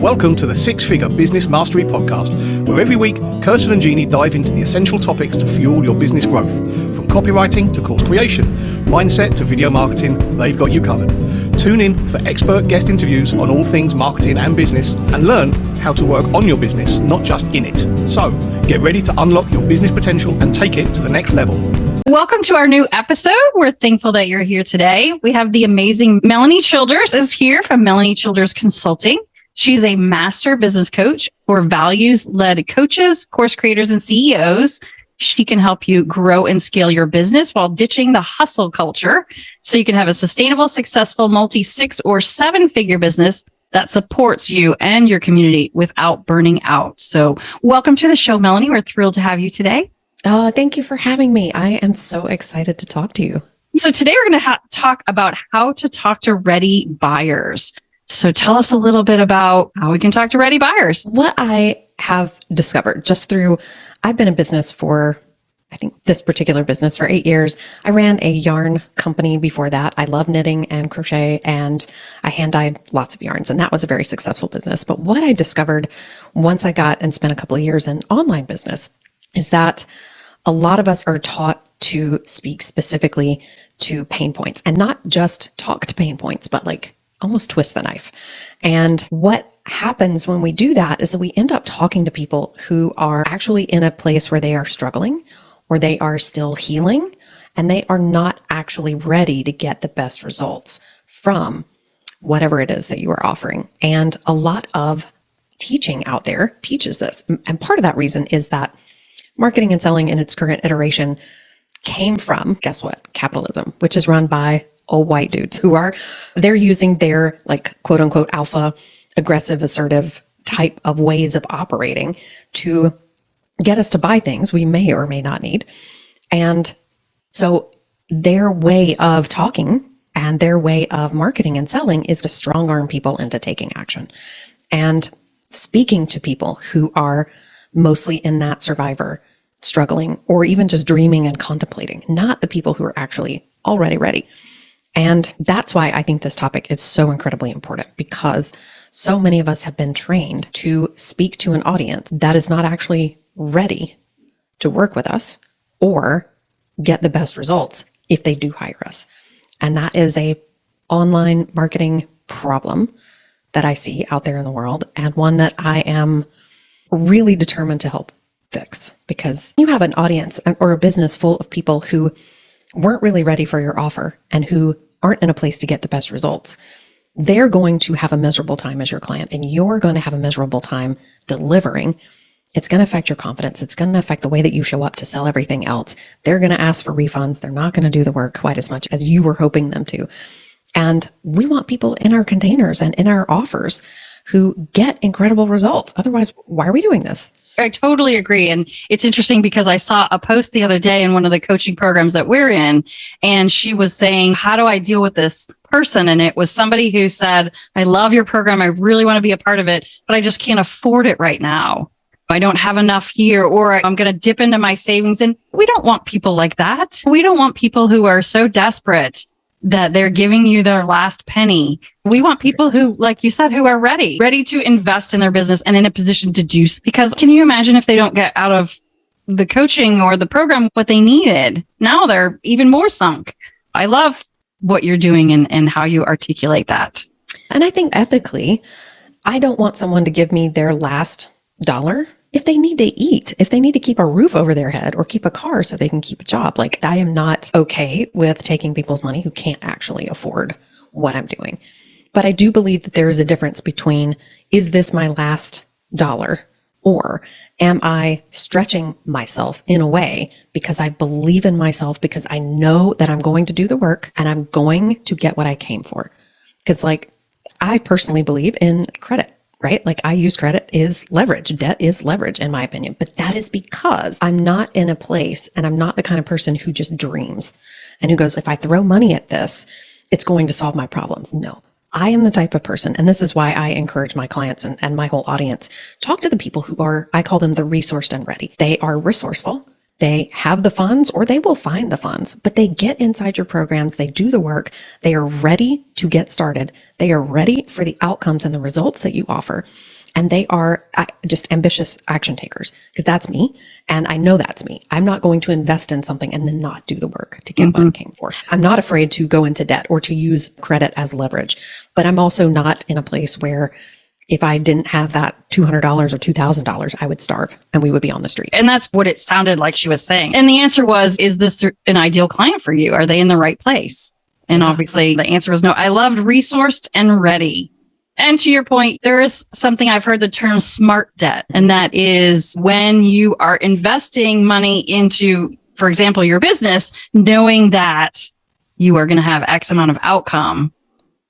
Welcome to the Six Figure Business Mastery Podcast, where every week, Kirsten and Jeanne dive into the essential topics to fuel your business growth. From copywriting to course creation, mindset to video marketing, they've got you covered. Tune in for expert guest interviews on all things marketing and business, and learn how to work on your business, not just in it. So, get ready to unlock your business potential and take it to the next level. Welcome to our new episode. We're thankful that you're here today. We have the amazing Melanie Childers is here from Melanie Childers Consulting. She's a master business coach for values-led coaches, course creators, and CEOs. She can help you grow and scale your business while ditching the hustle culture so you can have a sustainable, successful multi-6 or 7-figure business that supports you and your community without burning out. So welcome to the show, Melanie. We're thrilled to have you today. Oh, thank you for having me. I am so excited to talk to you. So today we're going to talk about how to talk to ready buyers. So tell us a little bit about how we can talk to ready buyers. What I have discovered I've been in business for, I think this particular business for 8 years. I ran a yarn company before that. I love knitting and crochet, and I hand dyed lots of yarns, and that was a very successful business. But what I discovered once I got and spent a couple of years in online business is that a lot of us are taught to speak specifically to pain points, and not just talk to pain points, but like almost twist the knife. And what happens when we do that is that we end up talking to people who are actually in a place where they are struggling, or they are still healing, and they are not actually ready to get the best results from whatever it is that you are offering. And a lot of teaching out there teaches this. And part of that reason is that marketing and selling in its current iteration came from, guess what? Capitalism, which is run by old white dudes they're using their like quote unquote alpha, aggressive, assertive type of ways of operating to get us to buy things we may or may not need. And so their way of talking and their way of marketing and selling is to strong arm people into taking action and speaking to people who are mostly in that survivor, struggling, or even just dreaming and contemplating, not the people who are actually already ready. And that's why I think this topic is so incredibly important, because so many of us have been trained to speak to an audience that is not actually ready to work with us or get the best results if they do hire us. And that is a online marketing problem that I see out there in the world, and one that I am really determined to help fix, because you have an audience or a business full of people who weren't really ready for your offer and who aren't in a place to get the best results. They're going to have a miserable time as your client, and you're going to have a miserable time delivering. It's going to affect your confidence. It's going to affect the way that you show up to sell everything else. They're going to ask for refunds. They're not going to do the work quite as much as you were hoping them to. And we want people in our containers and in our offers who get incredible results. Otherwise, why are we doing this? I totally agree. And it's interesting because I saw a post the other day in one of the coaching programs that we're in, and she was saying, how do I deal with this person? And it was somebody who said, I love your program. I really want to be a part of it, but I just can't afford it right now. I don't have enough here, or I'm going to dip into my savings. And we don't want people like that. We don't want people who are so desperate that they're giving you their last penny. We want people who, like you said, who are ready to invest in their business and in a position to do so. Because can you imagine if they don't get out of the coaching or the program what they needed? Now they're even more sunk. I love what you're doing and how you articulate that. And I think ethically, I don't want someone to give me their last dollar if they need to eat, if they need to keep a roof over their head or keep a car so they can keep a job. Like, I am not okay with taking people's money who can't actually afford what I'm doing. But I do believe that there is a difference between, is this my last dollar, or am I stretching myself in a way because I believe in myself, because I know that I'm going to do the work and I'm going to get what I came for? Because like, I personally believe in credit. Right? Like, I use credit is leverage. Debt is leverage, in my opinion. But that is because I'm not in a place, and I'm not the kind of person who just dreams and who goes, if I throw money at this, it's going to solve my problems. No, I am the type of person, and this is why I encourage my clients and my whole audience, talk to the people who are, I call them the resourced and ready. They are resourceful. They have the funds, or they will find the funds, but they get inside your programs. They do the work. They are ready to get started. They are ready for the outcomes and the results that you offer. And they are just ambitious action takers, because that's me. And I know that's me. I'm not going to invest in something and then not do the work to get what I came for. I'm not afraid to go into debt or to use credit as leverage, but I'm also not in a place where if I didn't have that $200 or $2,000, I would starve and we would be on the street. And that's what it sounded like she was saying. And the answer was, is this an ideal client for you? Are they in the right place? And obviously the answer was no. I loved resourced and ready. And to your point, there is something I've heard the term smart debt. And that is when you are investing money into, for example, your business, knowing that you are going to have X amount of outcome,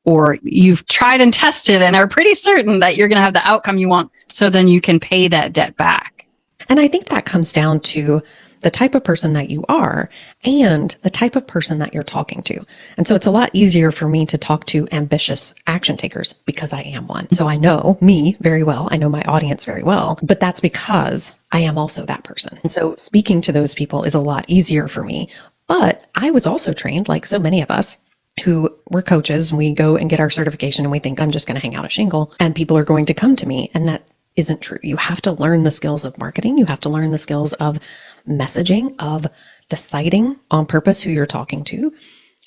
or you've tried and tested and are pretty certain that you're going to have the outcome you want. So then you can pay that debt back. And I think that comes down to the type of person that you are and the type of person that you're talking to. And so it's a lot easier for me to talk to ambitious action takers because I am one. So I know me very well. I know my audience very well, but that's because I am also that person. And so speaking to those people is a lot easier for me. But I was also trained, like so many of us, who were coaches. We go and get our certification and we think I'm just going to hang out a shingle and people are going to come to me. And that isn't true. You have to learn the skills of marketing. You have to learn the skills of messaging, of deciding on purpose who you're talking to,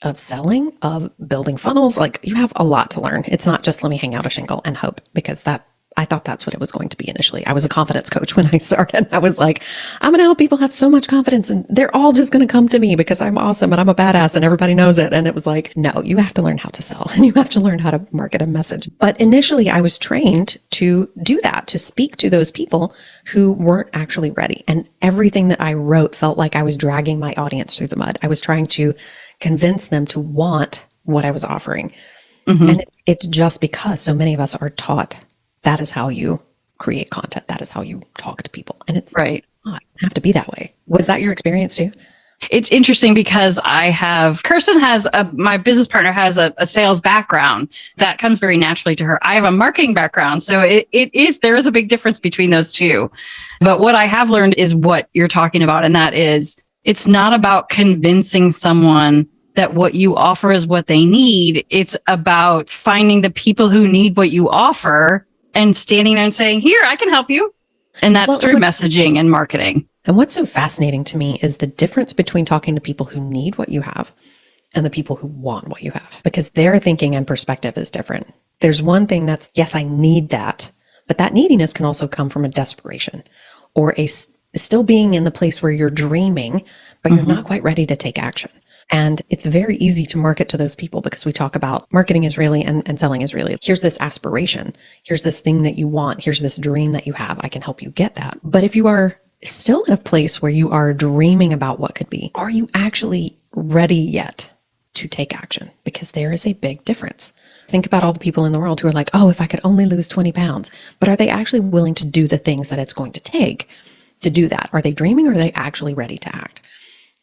of selling, of building funnels. Like, you have a lot to learn. It's not just let me hang out a shingle and hope, because I thought that's what it was going to be initially. I was a confidence coach when I started. I was like, I'm going to help people have so much confidence and they're all just going to come to me because I'm awesome and I'm a badass and everybody knows it. And it was like, no, you have to learn how to sell and you have to learn how to market a message. But initially I was trained to do that, to speak to those people who weren't actually ready. And everything that I wrote felt like I was dragging my audience through the mud. I was trying to convince them to want what I was offering. And it's just because so many of us are taught that is how you create content. That is how you talk to people. And it's right. Not have to be that way. Was that your experience too? It's interesting because Kirsten has my business partner has a sales background that comes very naturally to her. I have a marketing background. So there is a big difference between those two. But what I have learned is what you're talking about. And that is, it's not about convincing someone that what you offer is what they need. It's about finding the people who need what you offer and standing there and saying, here, I can help you. And that's through messaging and marketing. And what's so fascinating to me is the difference between talking to people who need what you have and the people who want what you have, because their thinking and perspective is different. There's one thing that's, yes, I need that, but that neediness can also come from a desperation or still being in the place where you're dreaming, but you're not quite ready to take action. And it's very easy to market to those people because we talk about marketing is really and selling is really, here's this aspiration. Here's this thing that you want. Here's this dream that you have. I can help you get that. But if you are still in a place where you are dreaming about what could be, are you actually ready yet to take action? Because there is a big difference. Think about all the people in the world who are like, oh, if I could only lose 20 pounds, but are they actually willing to do the things that it's going to take to do that? Are they dreaming or are they actually ready to act?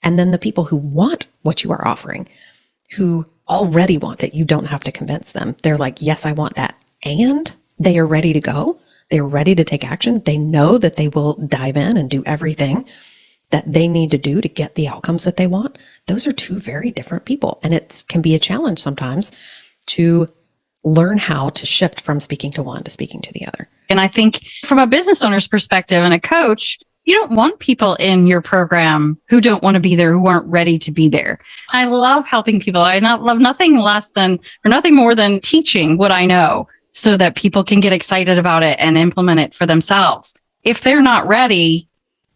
And then the people who want what you are offering, who already want it, you don't have to convince them. They're like, yes, I want that. And they are ready to go. They're ready to take action. They know that they will dive in and do everything that they need to do to get the outcomes that they want. Those are two very different people. And it can be a challenge sometimes to learn how to shift from speaking to one to speaking to the other. And I think from a business owner's perspective and a coach, you don't want people in your program who don't want to be there, who aren't ready to be there. I love helping people. I love nothing less than, or nothing more than teaching what I know so that people can get excited about it and implement it for themselves. If they're not ready,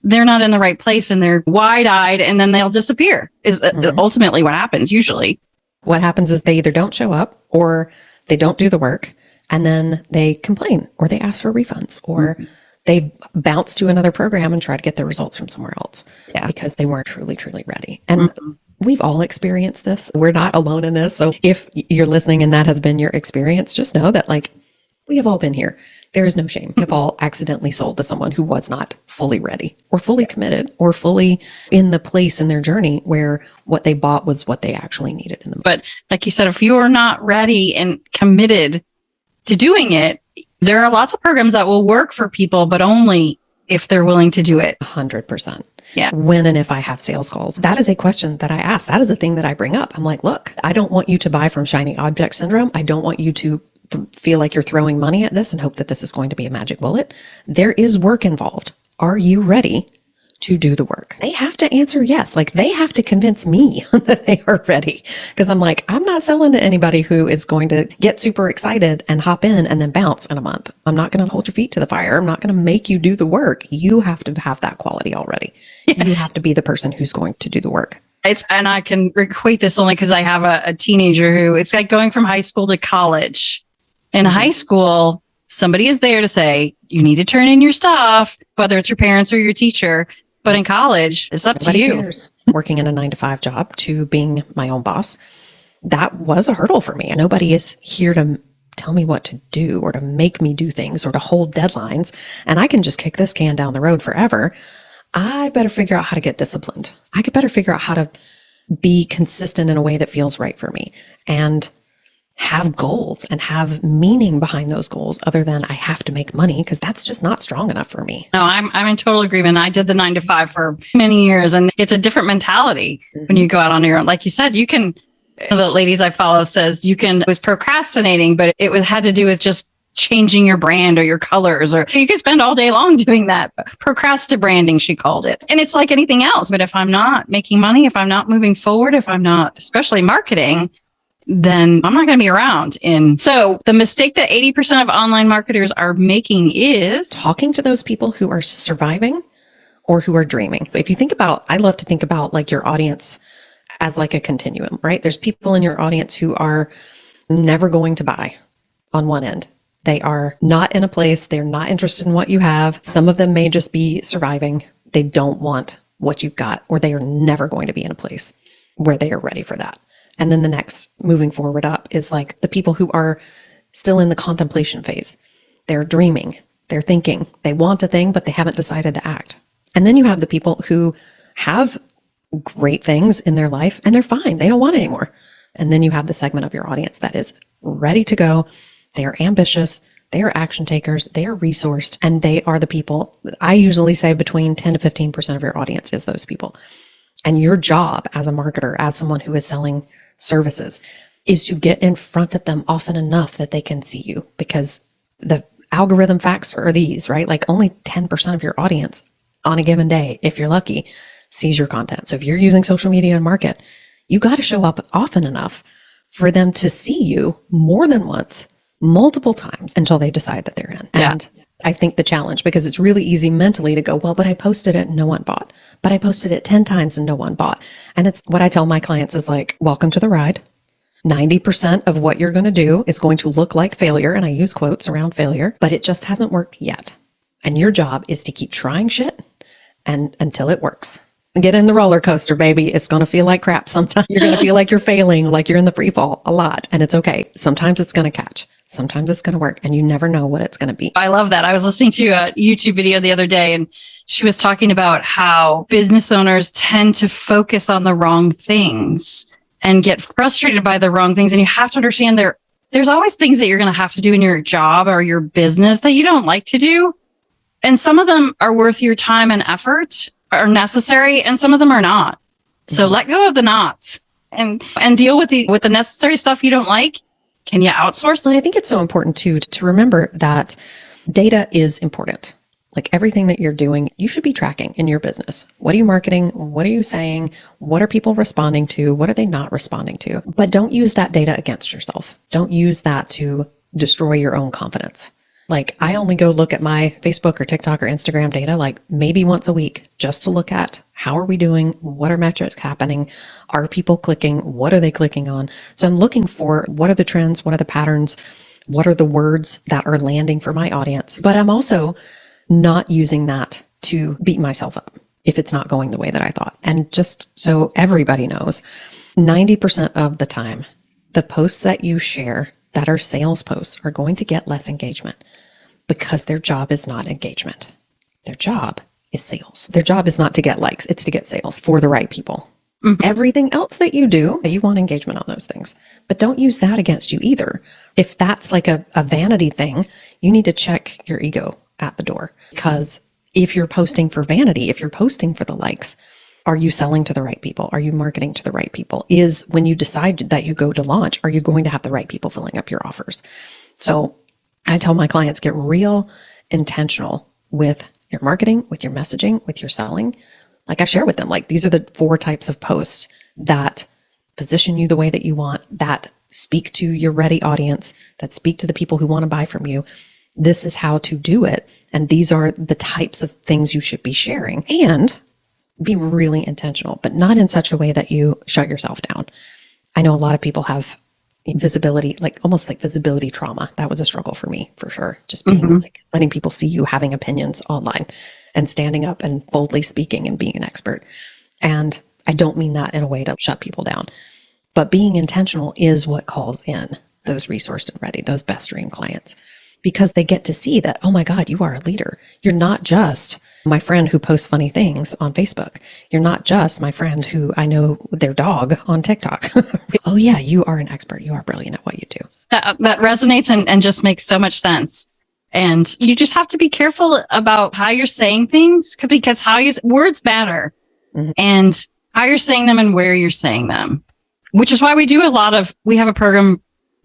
they're not in the right place and they're wide-eyed and then they'll disappear is ultimately what happens usually. What happens is they either don't show up or they don't do the work and then they complain or they ask for refunds or they bounce to another program and try to get the results from somewhere else because they weren't truly, truly ready. And we've all experienced this. We're not alone in this. So if you're listening and that has been your experience, just know that we have all been here. There is no shame. We've all accidentally sold to someone who was not fully ready or fully committed or fully in the place in their journey where what they bought was what they actually needed in them. But like you said, if you're not ready and committed to doing it, there are lots of programs that will work for people, but only if they're willing to do it. 100%. Yeah. When and if I have sales calls, that is a question that I ask. That is a thing that I bring up. I'm like, look, I don't want you to buy from shiny object syndrome. I don't want you to feel like you're throwing money at this and hope that this is going to be a magic bullet. There is work involved. Are you ready to do the work? They have to answer yes. Like, they have to convince me that they are ready. Because I'm like, I'm not selling to anybody who is going to get super excited and hop in and then bounce in a month. I'm not going to hold your feet to the fire. I'm not going to make you do the work. You have to have that quality already. Yeah. You have to be the person who's going to do the work. And I can equate this only because I have a teenager who, it's like going from high school to college. In high school, somebody is there to say, you need to turn in your stuff, whether it's your parents or your teacher. But in college, it's up to you. Cares. Working in a 9-to-5 job to being my own boss, that was a hurdle for me. Nobody is here to tell me what to do or to make me do things or to hold deadlines. And I can just kick this can down the road forever. I better figure out how to get disciplined. I could better figure out how to be consistent in a way that feels right for me and have goals and have meaning behind those goals other than I have to make money, because that's just not strong enough for me. No, I'm in total agreement. I did the 9-to-5 for many years, and it's a different mentality when you go out on your own. Like you said, you can, the ladies I follow says it was procrastinating, but it had to do with just changing your brand or your colors, or you could spend all day long doing that. Procrasti-branding, she called it. And it's like anything else. But if I'm not making money, if I'm not moving forward, if I'm not, especially marketing, then I'm not going to be around. And so the mistake that 80% of online marketers are making is talking to those people who are surviving or who are dreaming. If you think about, I love to think about like your audience as like a continuum, right? There's people in your audience who are never going to buy on one end. They are not in a place, they're not interested in what you have. Some of them may just be surviving. They don't want what you've got, or they are never going to be in a place where they are ready for that. And then the next moving forward up is like the people who are still in the contemplation phase. They're dreaming, they're thinking, they want a thing, but they haven't decided to act. And then you have the people who have great things in their life and they're fine. They don't want it anymore. And then you have the segment of your audience that is ready to go. They are ambitious. They are action takers. They are resourced. And they are the people, I usually say between 10 to 15% of your audience is those people. And your job as a marketer, as someone who is selling services, is to get in front of them often enough that they can see you, because the algorithm facts are these, right? Like only 10% of your audience on a given day, if you're lucky, sees your content. So if you're using social media to market, you got to show up often enough for them to see you more than once, multiple times until they decide that they're in. Yeah. And I think the challenge, because it's really easy mentally to go, well, but I posted it and no one bought, but I posted it 10 times and no one bought. And it's what I tell my clients is like, welcome to the ride. 90% of what you're going to do is going to look like failure. And I use quotes around failure, but it just hasn't worked yet. And your job is to keep trying shit and until it works. Get in the roller coaster, baby. It's going to feel like crap sometimes. You're going to feel like you're failing, like you're in the free fall a lot. And it's okay. Sometimes it's going to catch. Sometimes it's going to work, and you never know what it's going to be. I love that. I was listening to a YouTube video the other day, and she was talking about how business owners tend to focus on the wrong things and get frustrated by the wrong things. And you have to understand there's always things that you're going to have to do in your job or your business that you don't like to do. And some of them are worth your time and effort, are necessary, and some of them are not. So let go of the knots and deal with the necessary stuff you don't like. Can you outsource? And I think it's so important too to remember that data is important. Like everything that you're doing, you should be tracking in your business. What are you marketing? What are you saying? What are people responding to? What are they not responding to? But don't use that data against yourself. Don't use that to destroy your own confidence. Like I only go look at my Facebook or TikTok or Instagram data like maybe once a week just to look at how are we doing? What are metrics happening? Are people clicking? What are they clicking on? So I'm looking for what are the trends? What are the patterns? What are the words that are landing for my audience? But I'm also not using that to beat myself up if it's not going the way that I thought. And just so everybody knows, 90% of the time, the posts that you share that are sales posts are going to get less engagement because their job is not engagement. Their job is sales. Their job is not to get likes. It's to get sales for the right people. Mm-hmm. Everything else that you do, you want engagement on those things, but don't use that against you either. If that's like a vanity thing, you need to check your ego at the door, because if you're posting for vanity, if you're posting for the likes, are you selling to the right people? Are you marketing to the right people? Is when you decide that you go to launch, are you going to have the right people filling up your offers? So I tell my clients, get real intentional with your marketing, with your messaging, with your selling. Like I share with them, like these are the 4 types of posts that position you the way that you want, that speak to your ready audience, that speak to the people who want to buy from you. This is how to do it. And these are the types of things you should be sharing, and be really intentional, but not in such a way that you shut yourself down. I know a lot of people have visibility, like almost like visibility trauma. That was a struggle for me, for sure. Just being like letting people see you having opinions online and standing up and boldly speaking and being an expert. And I don't mean that in a way to shut people down, but being intentional is what calls in those resourced and ready, those best dream clients, because they get to see that, oh my God, you are a leader. You're not just my friend who posts funny things on Facebook. You're not just my friend who I know their dog on TikTok. Oh yeah, you are an expert. You are brilliant at what you do. That resonates and just makes so much sense. And you just have to be careful about how you're saying things, because words matter, and how you're saying them and where you're saying them, which is why we have a program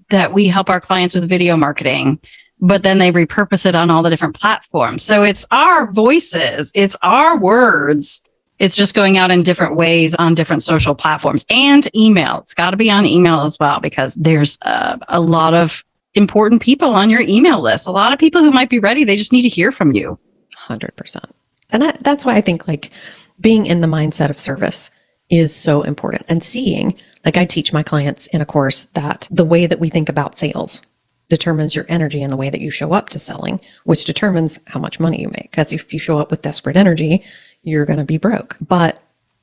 that we help our clients with video marketing, but then they repurpose it on all the different platforms. So it's our voices, it's our words. It's just going out in different ways on different social platforms and email. It's got to be on email as well, because there's a lot of important people on your email list. A lot of people who might be ready. They just need to hear from you. 100%. And that's why I think like being in the mindset of service is so important. And seeing, like I teach my clients in a course that the way that we think about sales determines your energy and the way that you show up to selling, which determines how much money you make. Because if you show up with desperate energy, you're going to be broke. But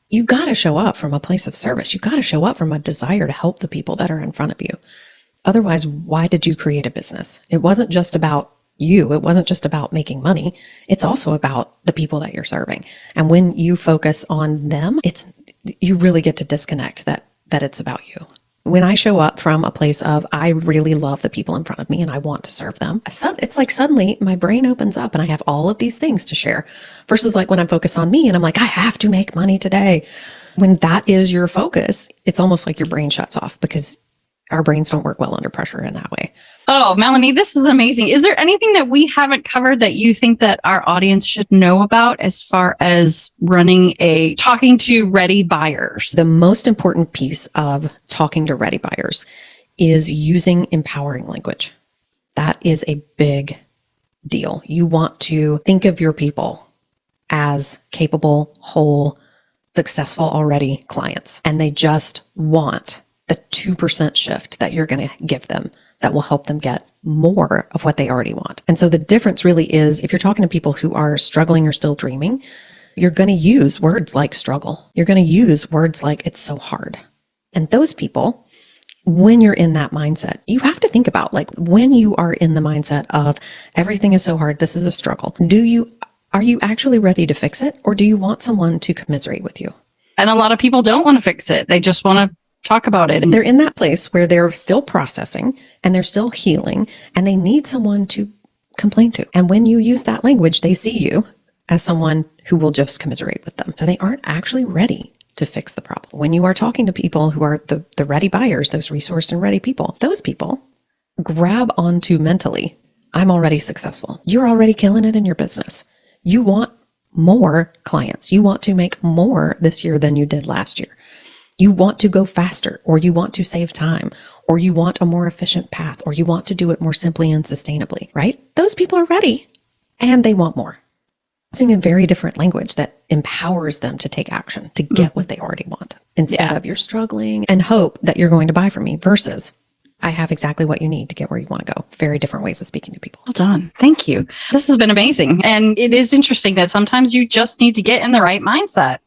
you got to show up from a place of service. You got to show up from a desire to help the people that are in front of you. Otherwise, why did you create a business? It wasn't just about you. It wasn't just about making money. It's also about the people that you're serving. And when you focus on them, you really get to disconnect that it's about you. When I show up from a place of, I really love the people in front of me and I want to serve them, it's like suddenly my brain opens up and I have all of these things to share, versus like when I'm focused on me and I'm like, I have to make money today. When that is your focus, it's almost like your brain shuts off, because our brains don't work well under pressure in that way. Oh, Melanie, this is amazing. Is there anything that we haven't covered that you think that our audience should know about as far as talking to ready buyers? The most important piece of talking to ready buyers is using empowering language. That is a big deal. You want to think of your people as capable, whole, successful already clients, and they just want the 2% shift that you're going to give them that will help them get more of what they already want. And so the difference really is, if you're talking to people who are struggling or still dreaming, you're going to use words like struggle. You're going to use words like it's so hard. And those people, when you're in that mindset, you have to think about, like, when you are in the mindset of everything is so hard, this is a struggle, are you actually ready to fix it? Or do you want someone to commiserate with you? And a lot of people don't want to fix it. They just want to talk about it. They're in that place where they're still processing and they're still healing, and they need someone to complain to. And when you use that language, they see you as someone who will just commiserate with them. So they aren't actually ready to fix the problem. When you are talking to people who are the ready buyers, those resourced and ready people, those people grab onto mentally, I'm already successful. You're already killing it in your business. You want more clients. You want to make more this year than you did last year. You want to go faster, or you want to save time, or you want a more efficient path, or you want to do it more simply and sustainably, right? Those people are ready and they want more. Using a very different language that empowers them to take action, to get what they already want, instead of you're struggling and hope that you're going to buy from me, versus I have exactly what you need to get where you want to go. Very different ways of speaking to people. Well done. Thank you. This has been amazing. And it is interesting that sometimes you just need to get in the right mindset,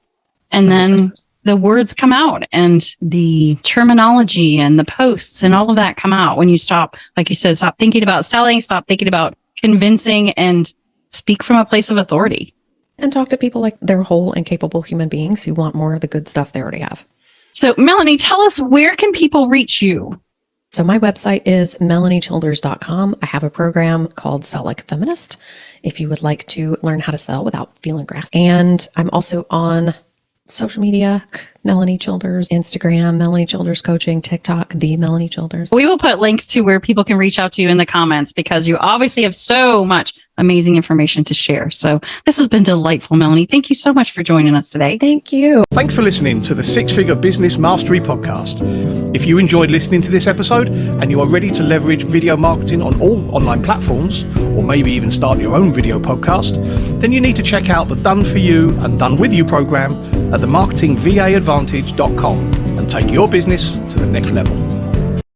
and then 100%. The words come out, and the terminology and the posts and all of that come out when you stop, like you said, stop thinking about selling, stop thinking about convincing, and speak from a place of authority. And talk to people like they're whole and capable human beings who want more of the good stuff they already have. So Melanie, tell us, where can people reach you? So my website is melaniechilders.com. I have a program called Sell Like a Feminist, if you would like to learn how to sell without feeling grasped. And I'm also on social media, Melanie Childers, Instagram, Melanie Childers Coaching, TikTok, the Melanie Childers. We will put links to where people can reach out to you in the comments because you obviously have so much amazing information to share. So this has been delightful, Melanie. Thank you so much for joining us today. Thank you. Thanks for listening to the Six Figure Business Mastery Podcast. If you enjoyed listening to this episode and you are ready to leverage video marketing on all online platforms, or maybe even start your own video podcast, then you need to check out the Done For You and Done With You program at themarketingvaadvantage.com and take your business to the next level.